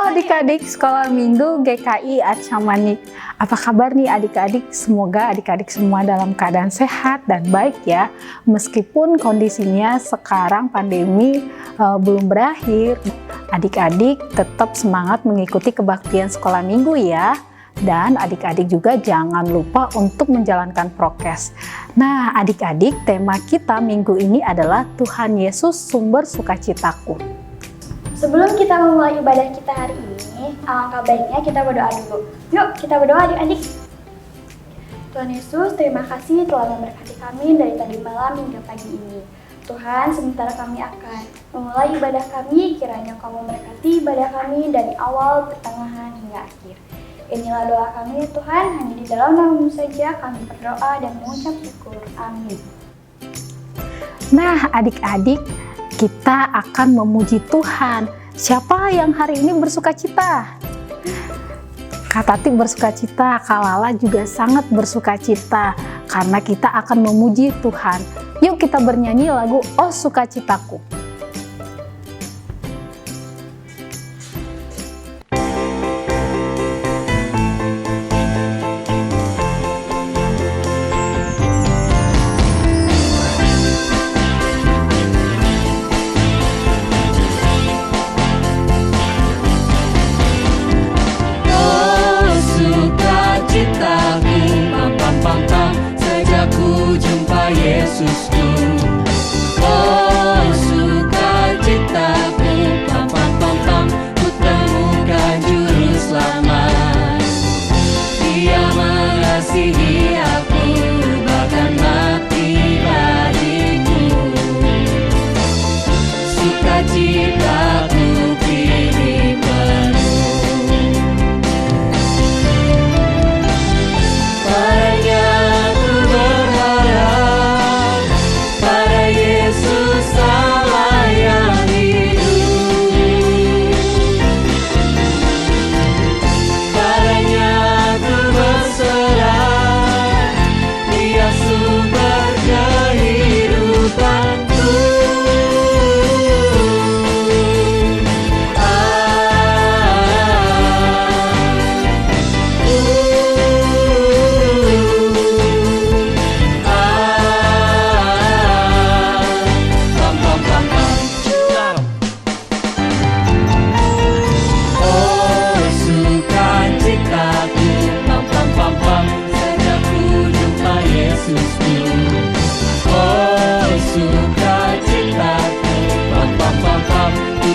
adik-adik Sekolah Minggu GKI Acamanik. Apa kabar nih adik-adik? Semoga adik-adik semua dalam keadaan sehat dan baik ya. Meskipun kondisinya sekarang pandemi belum berakhir, adik-adik tetap semangat mengikuti kebaktian Sekolah Minggu ya. Dan adik-adik juga jangan lupa untuk menjalankan prokes. Nah adik-adik, tema kita minggu ini adalah Tuhan Yesus sumber sukacitaku. Sebelum kita memulai ibadah kita hari ini, alangkah baiknya kita berdoa dulu. Yuk kita berdoa adik-adik. Tuhan Yesus, terima kasih telah memberkati kami dari tadi malam hingga pagi ini. Tuhan, sementara kami akan memulai ibadah kami, kiranya Kau memberkati ibadah kami dari awal, pertengahan, hingga akhir. Inilah doa kami ya Tuhan, hanya di dalam nama-Mu saja kami berdoa dan mengucap syukur. Amin. Nah adik-adik, kita akan memuji Tuhan. Siapa yang hari ini bersukacita? Kak Tati bersukacita, Kak Lala juga sangat bersukacita karena kita akan memuji Tuhan. Yuk kita bernyanyi lagu Oh Sukacitaku. Yesusku, oh sukacitaku, pam pam pam pam, ku temukan juru selamat. Dia mengasihi aku, bahkan mati bagiku. Sukacitaku kini penuh. Padanya ku berharap, pada Yesus Allah yang hidup. Padanya ku berserah, Dia sumber kehidupanku.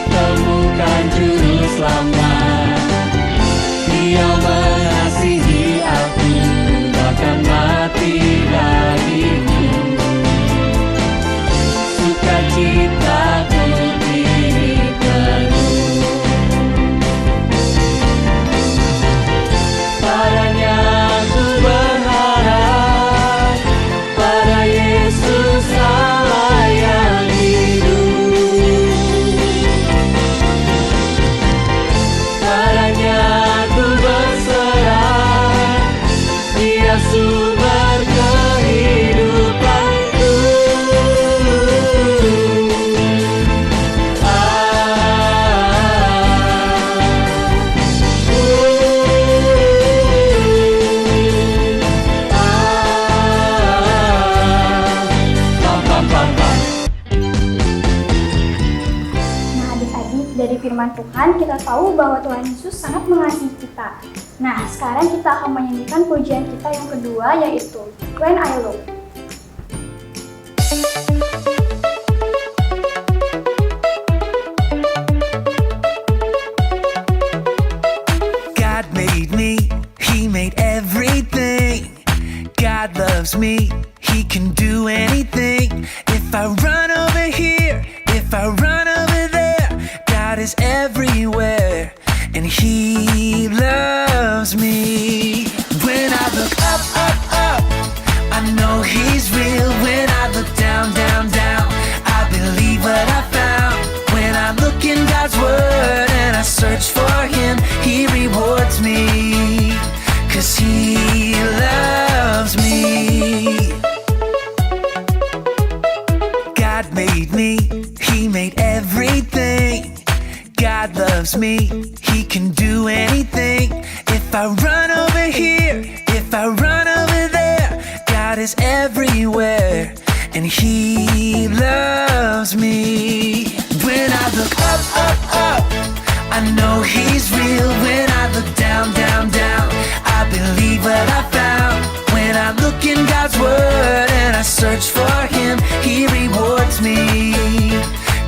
Temukan juru selamat. Dia mengasihi aku, bahkan mati bagiku. Sukacitaku kini penuh. Padanya ku berharap, pada Yesus Allah yang hidup. Padanya ku berserah, Dia sumber kehidupanku. Pam pam pam pam. Nah adik-adik, dari firman Tuhan kita tahu bahwa Tuhan Yesus sangat mengasihi kita. Nah sekarang kita akan menyanyikan pujian kita yang kedua, yaitu When I Look. God made me, He made everything. God loves me, He can do anything. If I run over here, if I run over there, God is everywhere, and He loves me. When I look up, up, up, I know He's real. When I look down, down, down, I believe what I found. When I look in God's Word and I search for Him, He rewards me, 'cause He loves me. God made me, He made everything. God loves me, He can do anything. If I run over here, if I run over there, God is everywhere, and He loves me. When I look up, up, up, I know He's real. When I look down, down, down, I believe what I found. When I look in God's Word and I search for Him, He rewards me,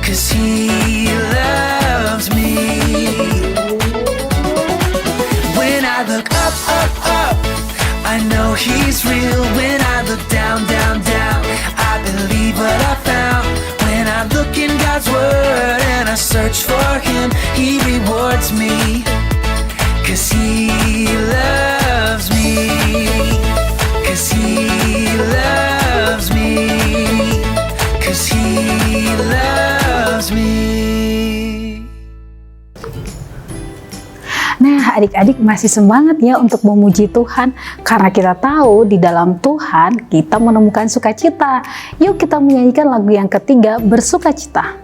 'cause He loves me. When I look up, up, up, I know He's real. When I look down, down, down, I believe what I found. When I look in God's Word and I search for Him, He rewards me, 'cause He loves me, 'cause He loves me, 'cause He loves me. Nah, adik-adik masih semangat ya untuk memuji Tuhan karena kita tahu di dalam Tuhan kita menemukan sukacita. Yuk kita menyanyikan lagu yang ketiga, Bersukacita.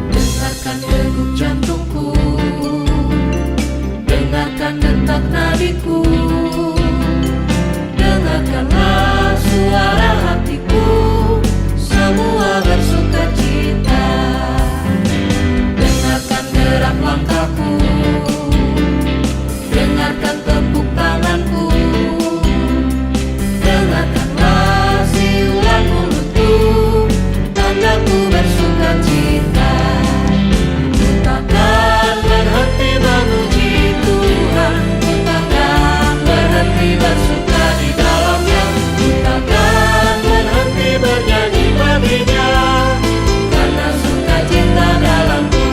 Dengarkan degup jantungku, dengarkan detak nadiku, dengarkanlah suara hatiku, semua bersukacita. Dengarkan gerak langkahku, dengarkan tepuk tanganku, dengarkanlah siulan mulutku, tandaku bersukacita. Takkan berhenti memuji Tuhan, takkan berhenti bersuka di dalamnya, takkan berhenti bernyanyi baginya, karena sukacita dalamku.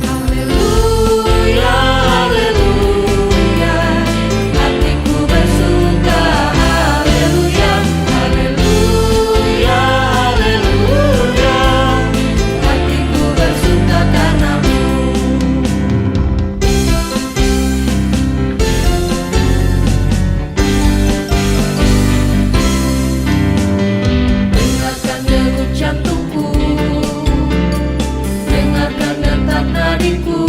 Haleluya, haleluya, hatiku bersuka. Haleluya, haleluya, haleluya, hatiku bersuka karenamu. Dengarkan degup jantungku, dengarkan detak nadiku,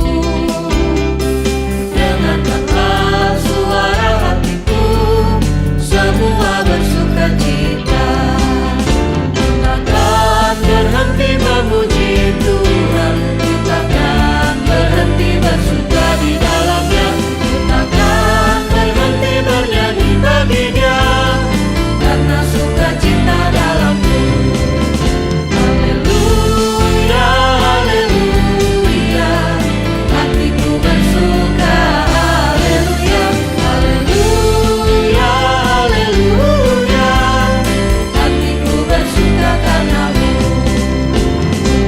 dengarkanlah suara hatiku, semua bersukacita. Takkan berhenti memuji Tuhan, takkan berhenti bersuka di dalamnya, takkan berhenti bernyanyi baginya, karena sukacita dalamku. Haleluya, haleluya, hatiku bersuka. Haleluya, haleluya, haleluya, hatiku bersuka karenamu.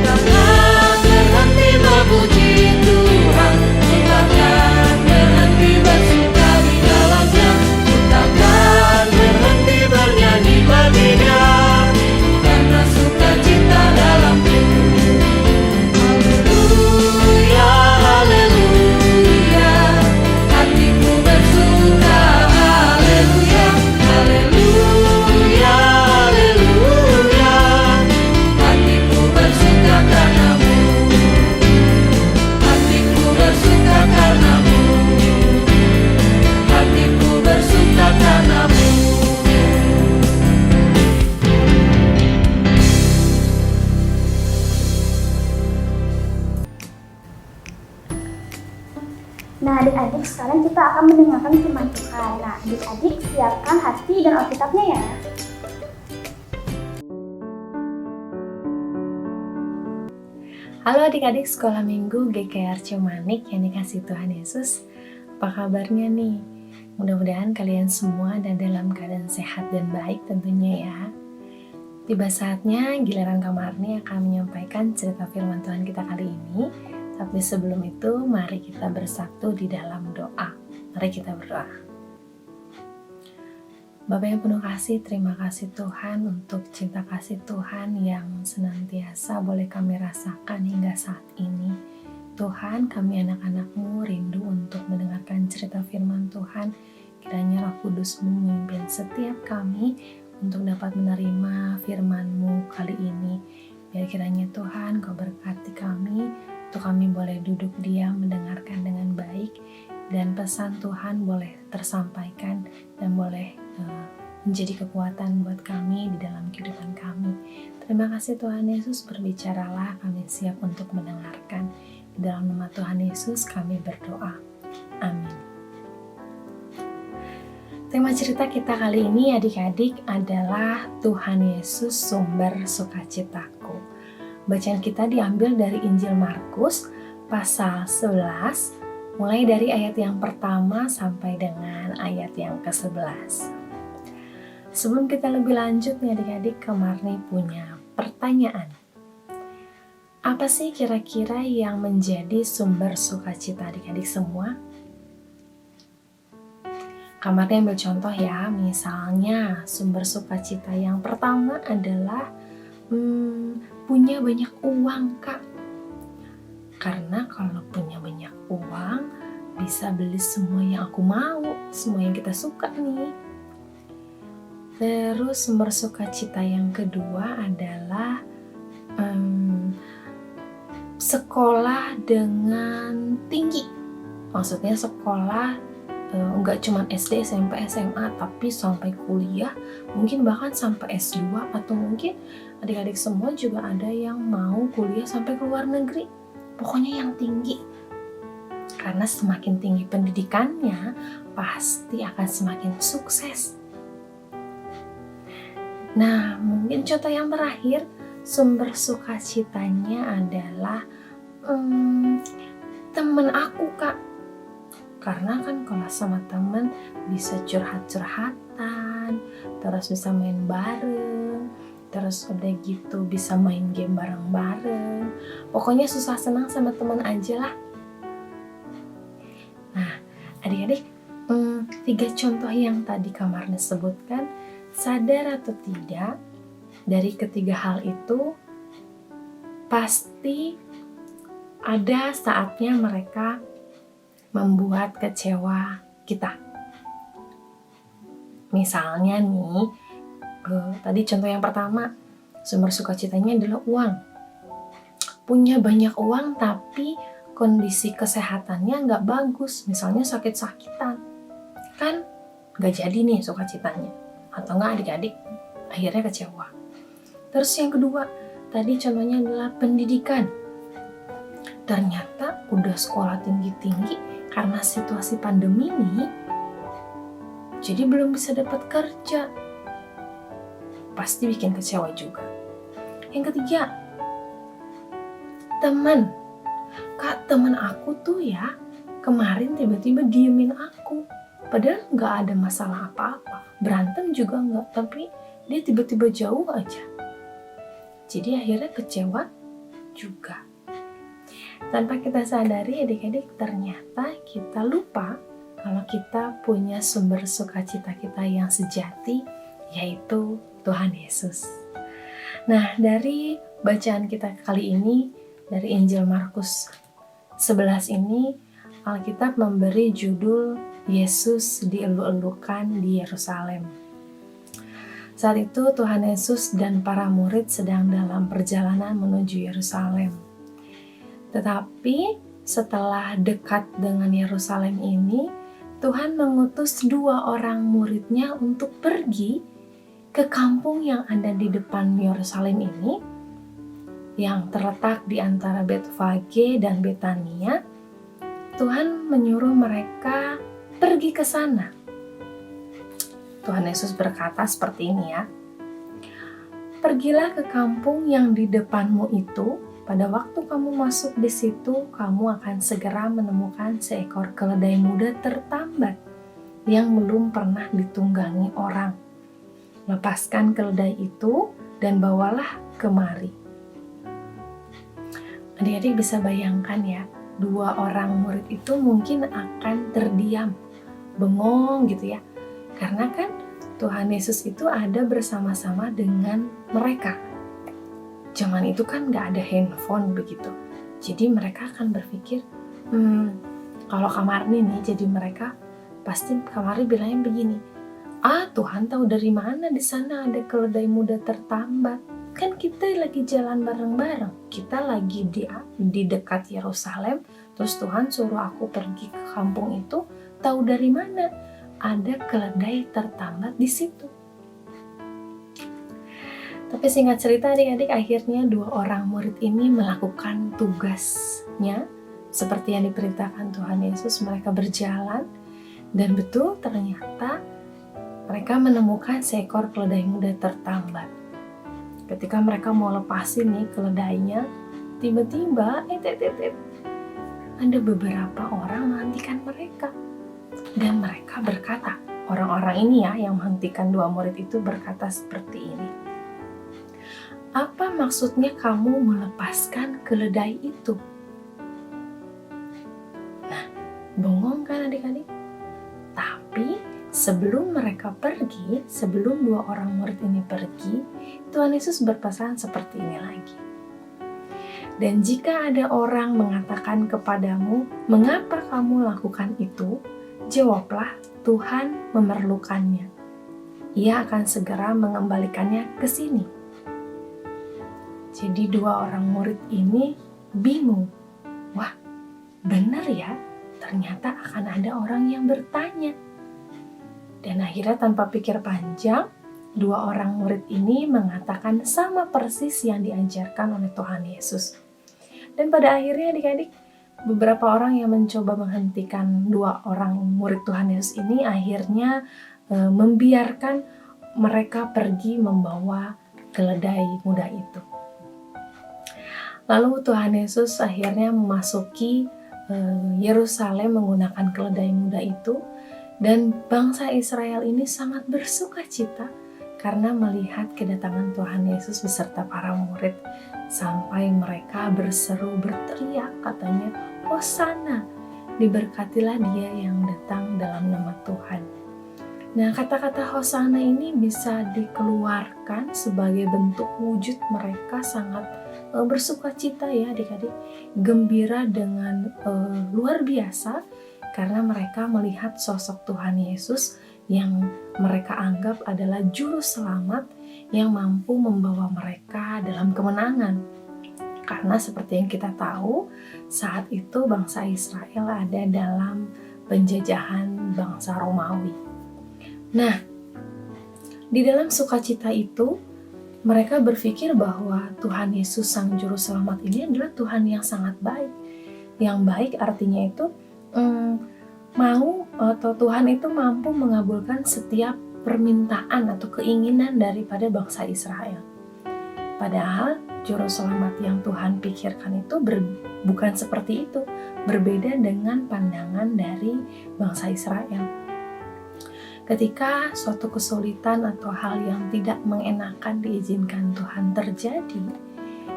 Takkan berhenti memuji Tuhan, takkan berhenti bersuka di dalamnya, takkan berhenti bernyanyi baginya, karena sukacita dalamku. Haleluya, haleluya, hatiku bersuka. Haleluya, haleluya, haleluya, hatiku bersuka karenamu. Hatiku bersuka karenamu, hatiku bersuka karenamu. Nah, adik-adik, sekarang kita akan mendengarkan firman Tuhan. Nah, adik-adik, siapkan hati dan Alkitabnya ya. Halo adik-adik sekolah minggu GKR Ciumanik yang dikasih Tuhan Yesus. Apa kabarnya nih? Mudah-mudahan kalian semua dan dalam keadaan sehat dan baik tentunya ya. Tiba saatnya giliran Kak Marni akan menyampaikan cerita firman Tuhan kita kali ini. Tapi sebelum itu mari kita bersatu di dalam doa. Mari kita berdoa. Bapa yang penuh kasih, terima kasih Tuhan untuk cinta kasih Tuhan yang senantiasa boleh kami rasakan hingga saat ini. Tuhan, kami anak-anak-Mu rindu untuk mendengarkan cerita firman Tuhan Kiranya Roh Kudus memimpin setiap kami untuk dapat menerima firman-Mu kali ini. Biar kiranya Tuhan Kau berkati kami, untuk kami boleh duduk diam mendengarkan dengan baik, dan pesan Tuhan boleh tersampaikan dan boleh menjadi kekuatan buat kami di dalam kehidupan kami. Terima kasih Tuhan Yesus, berbicaralah, kami siap untuk mendengarkan. Di dalam nama Tuhan Yesus kami berdoa. Amin. Tema cerita kita kali ini adik-adik adalah Tuhan Yesus sumber sukacitaku. Bacaan kita diambil dari Injil Markus pasal 11, mulai dari ayat yang pertama sampai dengan ayat yang ke-11. Sebelum kita lebih lanjut nih adik-adik, Kamarni punya pertanyaan. Apa sih kira-kira yang menjadi sumber sukacita adik-adik semua? Kamarnya ambil contoh ya, misalnya sumber sukacita yang pertama adalah punya banyak uang, Kak. Karena kalau punya banyak uang, bisa beli semua yang aku mau, semua yang kita suka nih. Terus sumber sukacita yang kedua adalah sekolah dengan tinggi. Maksudnya sekolah nggak cuma SD, SMP, SMA, tapi sampai kuliah, mungkin bahkan sampai S2, atau mungkin adik-adik semua juga ada yang mau kuliah sampai ke luar negeri. Pokoknya yang tinggi. Karena semakin tinggi pendidikannya, pasti akan semakin sukses. Nah, mungkin contoh yang terakhir, sumber sukacitanya adalah temen aku, Kak. Karena kan kalau sama temen bisa curhat-curhatan, terus bisa main bareng, terus udah gitu bisa main game bareng-bareng. Pokoknya susah senang sama teman aja lah. Nah, adik-adik, 3 contoh yang tadi Kamarni sebutkan, sadar atau tidak, dari ketiga hal itu pasti ada saatnya mereka membuat kecewa kita. Misalnya nih, tadi contoh yang pertama, sumber sukacitanya adalah uang. Punya banyak uang tapi kondisi kesehatannya nggak bagus, misalnya sakit-sakitan, kan nggak jadi nih sukacitanya. Atau nggak adik-adik akhirnya kecewa. Terus yang kedua, tadi contohnya adalah pendidikan. Ternyata udah sekolah tinggi-tinggi, karena situasi pandemi ini, jadi belum bisa dapat kerja. Pasti bikin kecewa juga. Yang ketiga, teman. Kak, teman aku tuh ya, kemarin tiba-tiba diemin aku. Padahal nggak ada masalah apa-apa. Berantem juga nggak, tapi dia tiba-tiba jauh aja. Jadi akhirnya kecewa juga. Tanpa kita sadari adik-adik, ternyata kita lupa kalau kita punya sumber sukacita kita yang sejati, yaitu Tuhan Yesus. Nah, dari bacaan kita kali ini, dari Injil Markus 11 ini, Alkitab memberi judul Yesus dielu-elukan di Yerusalem. Saat itu Tuhan Yesus dan para murid sedang dalam perjalanan menuju Yerusalem. Tetapi setelah dekat dengan Yerusalem ini, Tuhan mengutus 2 orang muridnya untuk pergi ke kampung yang ada di depan Yerusalem ini, yang terletak di antara Betfage dan Betania. Tuhan menyuruh mereka pergi ke sana. Tuhan Yesus berkata seperti ini ya, "Pergilah ke kampung yang di depanmu itu. Pada waktu kamu masuk di situ, kamu akan segera menemukan seekor keledai muda tertambat yang belum pernah ditunggangi orang. Lepaskan keledai itu dan bawalah kemari." Adik-adik bisa bayangkan ya, 2 orang murid itu mungkin akan terdiam, bengong gitu ya. Karena kan Tuhan Yesus itu ada bersama-sama dengan mereka. Zaman itu kan gak ada handphone begitu. Jadi mereka akan berpikir, kalau Kamarni nih, jadi mereka pasti Kamari bilangnya begini, Tuhan tahu dari mana di sana ada keledai muda tertambat. Kan kita lagi jalan bareng-bareng, kita lagi di dekat Yerusalem, terus Tuhan suruh aku pergi ke kampung itu, tahu dari mana ada keledai tertambat di situ. Tapi singkat cerita adik-adik, akhirnya 2 orang murid ini melakukan tugasnya seperti yang diperintahkan Tuhan Yesus. Mereka berjalan dan betul ternyata mereka menemukan seekor keledai muda tertambat. Ketika mereka mau lepasin nih keledainya, tiba-tiba ada beberapa orang menghentikan mereka. Dan mereka berkata, orang-orang ini ya yang menghentikan 2 murid itu berkata seperti ini. Apa maksudnya kamu melepaskan keledai itu? Nah, bengong kan adik-adik? Tapi sebelum mereka pergi, sebelum 2 orang murid ini pergi, Tuhan Yesus berpesan seperti ini lagi. Dan jika ada orang mengatakan kepadamu, mengapa kamu lakukan itu? Jawablah, Tuhan memerlukannya. Ia akan segera mengembalikannya ke sini. Jadi 2 orang murid ini bingung. Wah, benar ya, ternyata akan ada orang yang bertanya. Dan akhirnya tanpa pikir panjang, 2 orang murid ini mengatakan sama persis yang diajarkan oleh Tuhan Yesus. Dan pada akhirnya adik-adik, beberapa orang yang mencoba menghentikan 2 orang murid Tuhan Yesus ini akhirnya membiarkan mereka pergi membawa keledai muda itu. Lalu Tuhan Yesus akhirnya memasuki Yerusalem menggunakan keledai muda itu, dan bangsa Israel ini sangat bersuka cita karena melihat kedatangan Tuhan Yesus beserta para murid, sampai mereka berseru berteriak katanya, Hosana, diberkatilah dia yang datang dalam nama Tuhan. Nah, kata-kata Hosana ini bisa dikeluarkan sebagai bentuk wujud mereka sangat bersuka cita ya adik-adik, gembira dengan luar biasa karena mereka melihat sosok Tuhan Yesus yang mereka anggap adalah juru selamat yang mampu membawa mereka dalam kemenangan. Karena seperti yang kita tahu, saat itu bangsa Israel ada dalam penjajahan bangsa Romawi. Nah, di dalam sukacita itu, mereka berpikir bahwa Tuhan Yesus Sang Juru Selamat ini adalah Tuhan yang sangat baik. Yang baik artinya itu Tuhan itu mampu mengabulkan setiap permintaan atau keinginan daripada bangsa Israel. Padahal Juru Selamat yang Tuhan pikirkan itu bukan seperti itu, berbeda dengan pandangan dari bangsa Israel. Ketika suatu kesulitan atau hal yang tidak mengenakan diizinkan Tuhan terjadi,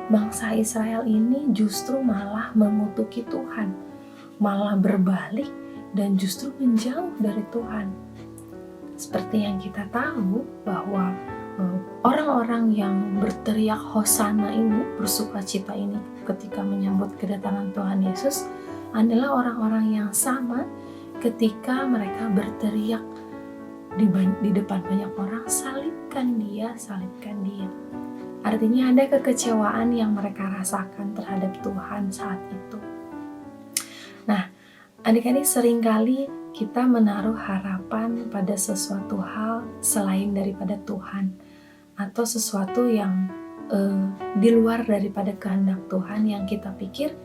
bangsa Israel ini justru malah mengutuki Tuhan, malah berbalik dan justru menjauh dari Tuhan. Seperti yang kita tahu bahwa orang-orang yang berteriak Hosana ini, bersukacita ini ketika menyambut kedatangan Tuhan Yesus adalah orang-orang yang sama ketika mereka berteriak di depan banyak orang, salibkan dia, salibkan dia. Artinya ada kekecewaan yang mereka rasakan terhadap Tuhan saat itu. Nah, adik-adik, seringkali kita menaruh harapan pada sesuatu hal selain daripada Tuhan, atau sesuatu yang di luar daripada kehendak Tuhan, yang kita pikir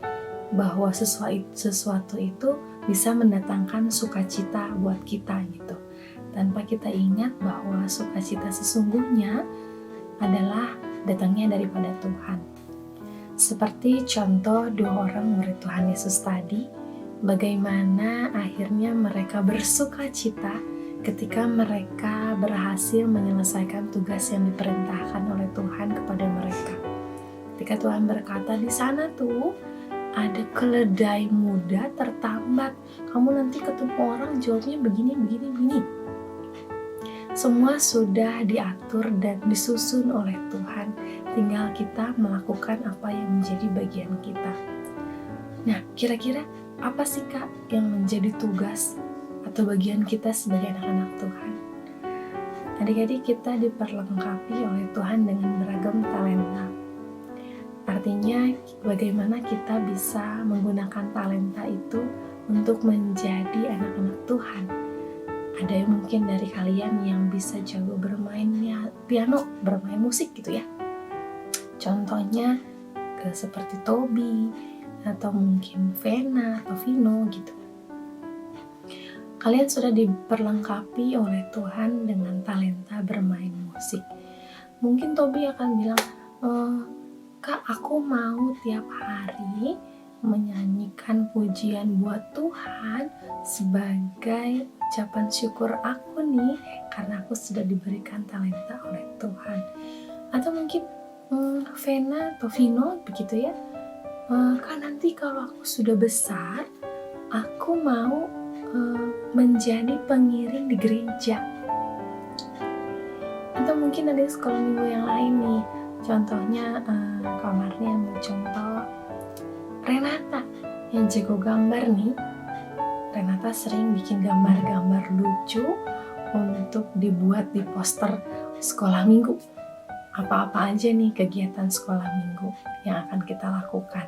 bahwa sesuatu itu bisa mendatangkan sukacita buat kita gitu. Tanpa kita ingat bahwa sukacita sesungguhnya adalah datangnya daripada Tuhan. Seperti contoh 2 orang murid Tuhan Yesus tadi, bagaimana akhirnya mereka bersukacita ketika mereka berhasil menyelesaikan tugas yang diperintahkan oleh Tuhan kepada mereka. Ketika Tuhan berkata, di sana tuh ada keledai muda tertambat, kamu nanti ketemu orang jawabnya begini, begini, begini. Semua sudah diatur dan disusun oleh Tuhan, tinggal kita melakukan apa yang menjadi bagian kita. Nah, kira-kira apa sih Kak yang menjadi tugas atau bagian kita sebagai anak-anak Tuhan. Adik-adik, kita diperlengkapi oleh Tuhan dengan beragam talenta. Artinya, bagaimana kita bisa menggunakan talenta itu untuk menjadi anak-anak Tuhan. Ada yang mungkin dari kalian yang bisa jago bermain piano, bermain musik gitu ya. Contohnya seperti Tobi, atau mungkin Vena atau Vino gitu. Kalian sudah diperlengkapi oleh Tuhan dengan talenta bermain musik. Mungkin Tobi akan bilang, Kak, aku mau tiap hari menyanyikan pujian buat Tuhan sebagai ucapan syukur aku nih, karena aku sudah diberikan talenta oleh Tuhan. Atau mungkin Vena atau Vino begitu ya, Kak, nanti kalau aku sudah besar, aku mau menjadi pengiring di gereja. Atau mungkin ada sekolah minggu yang lain nih, contohnya kamarnya ambil contoh Renata yang jago gambar nih. Renata sering bikin gambar-gambar lucu untuk dibuat di poster sekolah minggu. Apa-apa aja nih kegiatan sekolah minggu yang akan kita lakukan.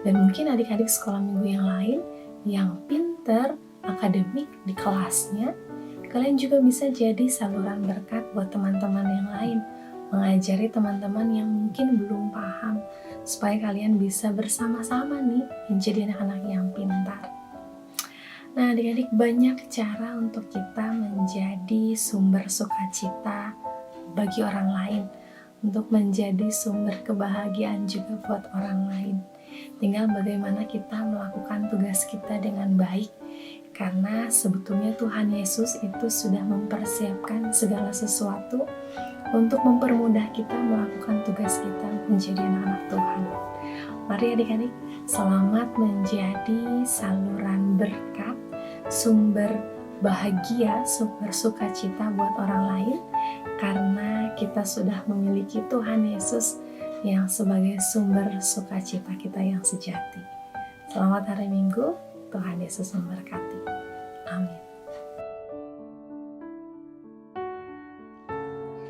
Dan mungkin adik-adik sekolah minggu yang lain yang pinter akademik di kelasnya, kalian juga bisa jadi saluran berkat buat teman-teman yang lain, mengajari teman-teman yang mungkin belum paham, supaya kalian bisa bersama-sama nih menjadi anak-anak yang pintar. Nah, adik-adik, banyak cara untuk kita menjadi sumber sukacita bagi orang lain, untuk menjadi sumber kebahagiaan juga buat orang lain. Tinggal bagaimana kita melakukan tugas kita dengan baik, karena sebetulnya Tuhan Yesus itu sudah mempersiapkan segala sesuatu untuk mempermudah kita melakukan tugas kita menjadi anak-anak Tuhan. Mari adik-adik, selamat menjadi saluran berkat, sumber bahagia, sumber sukacita buat orang lain, karena kita sudah memiliki Tuhan Yesus yang sebagai sumber sukacita kita yang sejati. Selamat hari Minggu, Tuhan Yesus memberkati. Amin.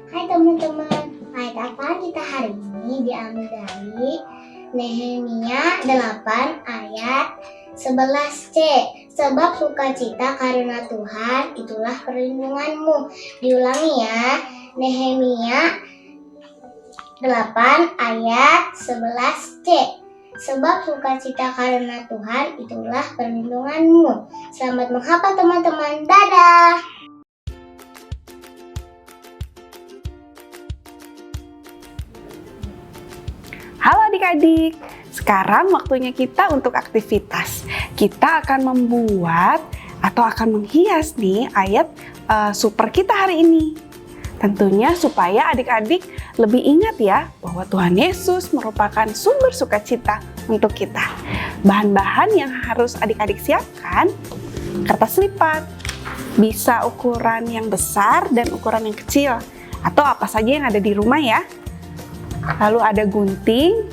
Hai teman-teman, ayat apa kita hari ini diambil dari Nehemia 8 ayat 11c. Sebab sukacita karena Tuhan itulah perlindunganmu. Diulangi ya, Nehemia 8 ayat 11c. Sebab sukacita karena Tuhan itulah perlindunganmu. Selamat menghafal teman-teman. Dadah. Halo adik-adik, sekarang waktunya kita untuk aktivitas. Kita akan membuat atau akan menghias nih ayat super kita hari ini. Tentunya supaya adik-adik lebih ingat ya bahwa Tuhan Yesus merupakan sumber sukacita untuk kita. Bahan-bahan yang harus adik-adik siapkan, kertas lipat, bisa ukuran yang besar dan ukuran yang kecil, atau apa saja yang ada di rumah ya. Lalu ada gunting,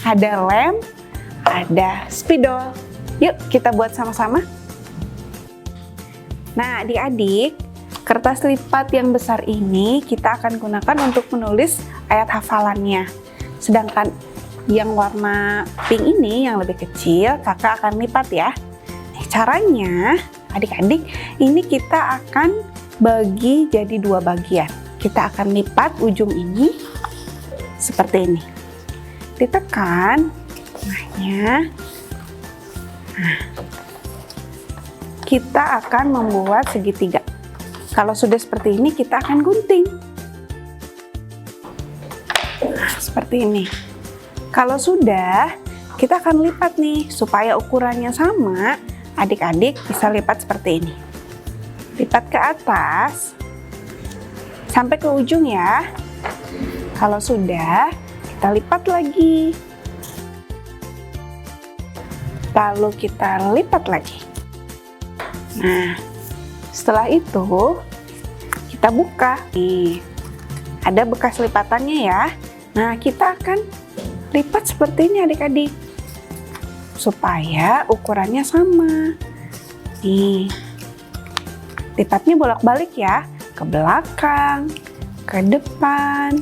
ada lem, ada spidol. Yuk kita buat sama-sama. Nah adik-adik, kertas lipat yang besar ini kita akan gunakan untuk menulis ayat hafalannya. Sedangkan yang warna pink ini yang lebih kecil, kakak akan lipat ya. Caranya, adik-adik, ini kita akan bagi jadi dua bagian. Kita akan lipat ujung ini seperti ini. Ditekan tengahnya. Nah, kita akan membuat segitiga. Kalau sudah seperti ini, kita akan gunting. Nah, seperti ini. Kalau sudah, kita akan lipat nih, supaya ukurannya sama, adik-adik bisa lipat seperti ini. Lipat ke atas, sampai ke ujung ya. Kalau sudah, kita lipat lagi. Lalu kita lipat lagi. Nah, setelah itu, kita buka. Nih, ada bekas lipatannya ya. Nah, kita akan lipat seperti ini adik-adik. Supaya ukurannya sama. Nih, lipatnya bolak-balik ya, ke belakang, ke depan,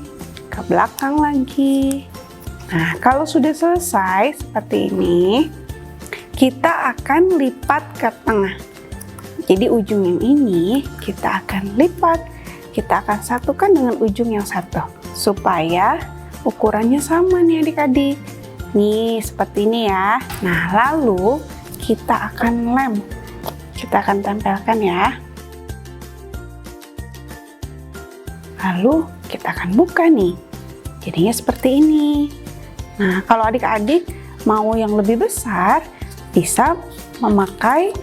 ke belakang lagi. Nah, kalau sudah selesai seperti ini, kita akan lipat ke tengah. Jadi ujung yang ini kita akan lipat, kita akan satukan dengan ujung yang satu supaya ukurannya sama nih adik-adik. Nih seperti ini ya. Nah lalu kita akan lem, kita akan tempelkan ya. Lalu kita akan buka nih, jadinya seperti ini. Nah kalau adik-adik mau yang lebih besar, bisa memakai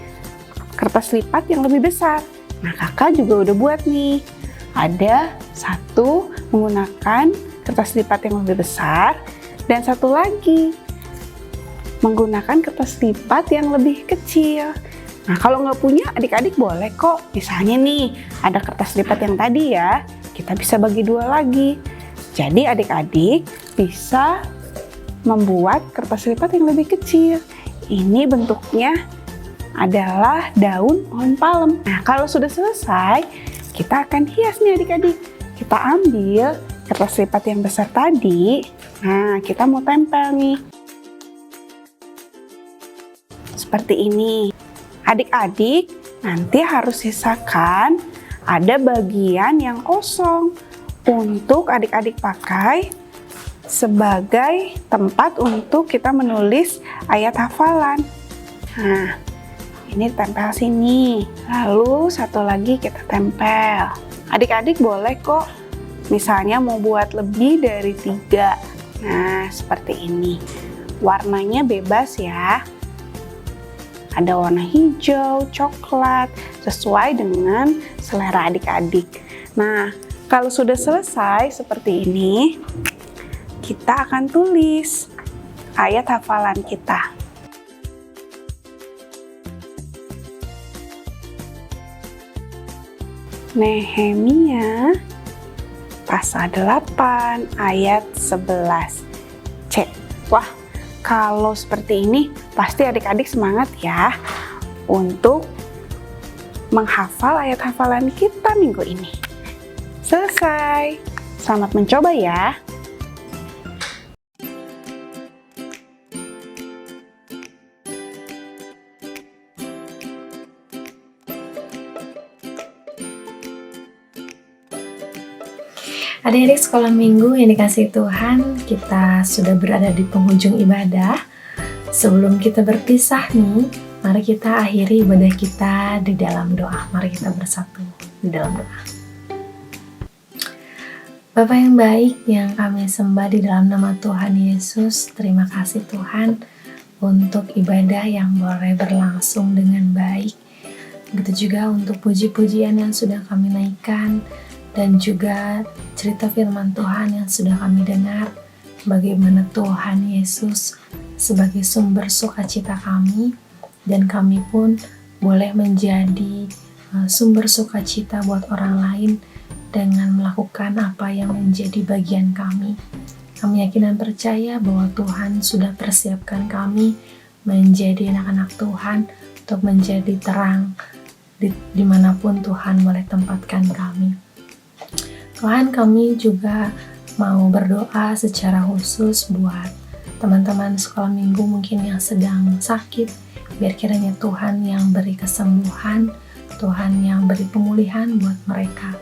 kertas lipat yang lebih besar. Nah kakak juga udah buat nih. Ada satu menggunakan kertas lipat yang lebih besar dan satu lagi menggunakan kertas lipat yang lebih kecil. Nah kalau nggak punya adik-adik boleh kok. Misalnya nih ada kertas lipat yang tadi ya, kita bisa bagi dua lagi. Jadi adik-adik bisa membuat kertas lipat yang lebih kecil. Ini bentuknya adalah daun pohon palem. Nah, kalau sudah selesai, kita akan hias nih adik-adik. Kita ambil kertas lipat yang besar tadi. Nah, kita mau tempel nih. Seperti ini. Adik-adik, nanti harus sisakan ada bagian yang kosong untuk adik-adik pakai sebagai tempat untuk kita menulis ayat hafalan. Nah, ini tempel sini, lalu satu lagi kita tempel. Adik-adik boleh kok, misalnya mau buat lebih dari 3. Nah, seperti ini. Warnanya bebas ya. Ada warna hijau, coklat, sesuai dengan selera adik-adik. Nah, kalau sudah selesai seperti ini, kita akan tulis ayat hafalan kita. Nehemia pasal 8 ayat 11 C. Wah, kalau seperti ini pasti adik-adik semangat ya untuk menghafal ayat hafalan kita minggu ini. Selesai. Selamat mencoba ya. Adik-adik sekolah minggu yang dikasihi Tuhan, kita sudah berada di penghujung ibadah. Sebelum kita berpisah nih, mari kita akhiri ibadah kita di dalam doa. Mari kita bersatu di dalam doa. Bapa yang baik, yang kami sembah di dalam nama Tuhan Yesus, terima kasih Tuhan untuk ibadah yang boleh berlangsung dengan baik. Begitu juga untuk puji-pujian yang sudah kami naikkan, dan juga cerita firman Tuhan yang sudah kami dengar, bagaimana Tuhan Yesus sebagai sumber sukacita kami, dan kami pun boleh menjadi sumber sukacita buat orang lain dengan melakukan apa yang menjadi bagian kami. Kami yakin dan percaya bahwa Tuhan sudah persiapkan kami menjadi anak-anak Tuhan untuk menjadi terang dimanapun Tuhan boleh tempatkan kami. Tuhan, kami juga mau berdoa secara khusus buat teman-teman sekolah minggu mungkin yang sedang sakit. Biar kiranya Tuhan yang beri kesembuhan, Tuhan yang beri pemulihan buat mereka.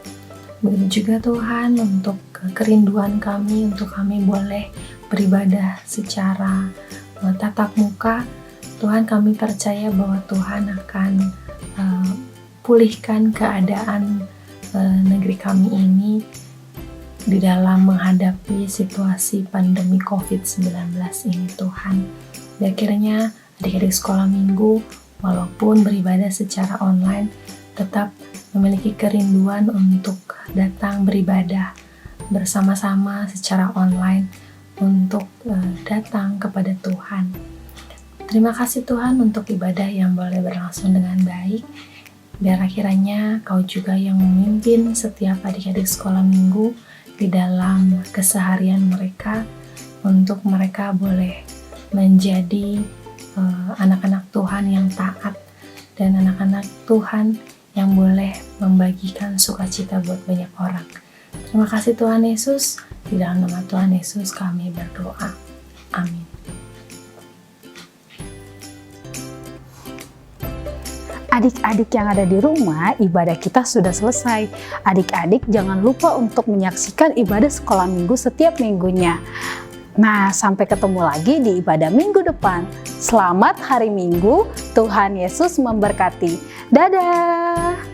Begitu juga Tuhan untuk kerinduan kami, untuk kami boleh beribadah secara tatap muka. Tuhan, kami percaya bahwa Tuhan akan pulihkan keadaan negeri kami ini di dalam menghadapi situasi pandemi COVID-19 ini Tuhan. Biar kiranya adik-adik sekolah minggu walaupun beribadah secara online tetap memiliki kerinduan untuk datang beribadah bersama-sama secara online untuk datang kepada Tuhan. Terima kasih Tuhan untuk ibadah yang boleh berlangsung dengan baik. Biar akhirnya Kau juga yang memimpin setiap adik-adik sekolah minggu di dalam keseharian mereka, untuk mereka boleh menjadi anak-anak Tuhan yang taat dan anak-anak Tuhan yang boleh membagikan sukacita buat banyak orang. Terima kasih Tuhan Yesus, di dalam nama Tuhan Yesus kami berdoa. Amin. Adik-adik yang ada di rumah, ibadah kita sudah selesai. Adik-adik jangan lupa untuk menyaksikan ibadah sekolah minggu setiap minggunya. Nah, sampai ketemu lagi di ibadah minggu depan. Selamat hari Minggu, Tuhan Yesus memberkati. Dadah!